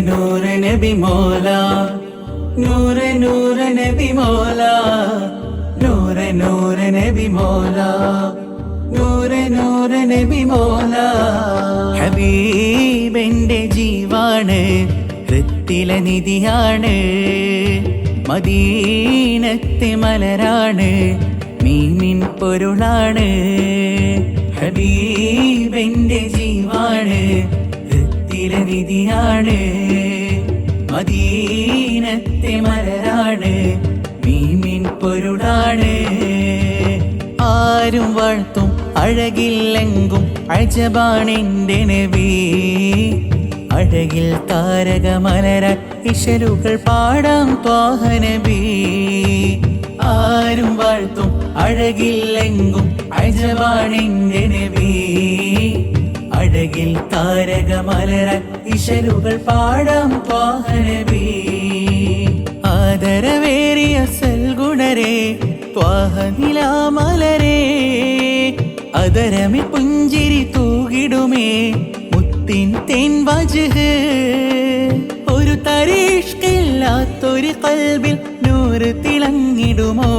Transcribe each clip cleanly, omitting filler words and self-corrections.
നൂറ് നബി മോല, നൂറ് നൂറ് നബി മോല, നൂറ് നൂറ് നബി മോല, നൂറ് നൂറ് നബി മോല. ഹബീബെന്റെ ജീവാണ്, ഹൃത്തിലെ നിധിയാണ്, മദീനത്തെ മലരാണ്, മീമിൻ പൊരുളാണ്. ഹബീബെന്റെ ജീവാണ്, ഹൃത്തിലെ നിധിയാണ്, മദീനത്തെ മലരാണ്, മീമിൻ പൊരുളാണ്. ആരും വാഴ്ത്തും അഴകില്ലെങ്കും അജബാണെന്റെ നബി, അഴകിൽ താരകമലര ഇശലുകൾ പാടാം ത്വാഹ നബി. ആരും വാഴ്ത്തും അഴകില്ലെങ്കും അജബാണെന്റെ നബി, അഴകിൽ താരകമലര ഇശലുകൾ പാടാം ത്വാഹ നബി. ആദരവേറിയ സൽഗുണരേ ത്വാഹ നിലാമലരേ, അതരമി പുഞ്ചിരി തൂകിടുമേ മുത്തിൻ തേൻ വജ്ഹ്. ഒരു തരീഷ്കില്ലാത്തൊരു ഖൽബിൽ നൂറ് തിളങ്ങിടുമോ?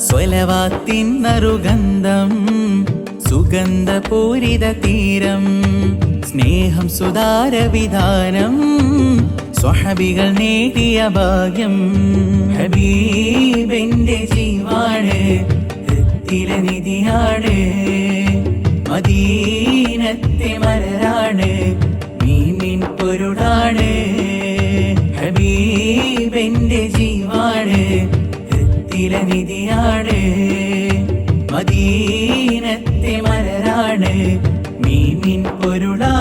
സ്വലവാത്തിൻ നറുഗന്ധം, സുഗന്ധപൂരിത തീരം, സ്നേഹം സുതാര വിധാനം, സ്വഹബികൾ നേടിയ ഭാഗ്യം. ഹബീബെന്റെ ജീവാണ്, ഹൃത്തിലെ നിധിയാണ്, മദീനത്തെ മലരാണ്, മീമിൻ പൊരുളാണ്. ഹബീബെന്റെ ജീവാണ്, ഹൃത്തിലെ നിധിയാണ്, മദീനത്തെ മലരാണ്, മീമിൻ പൊരുളാണ്.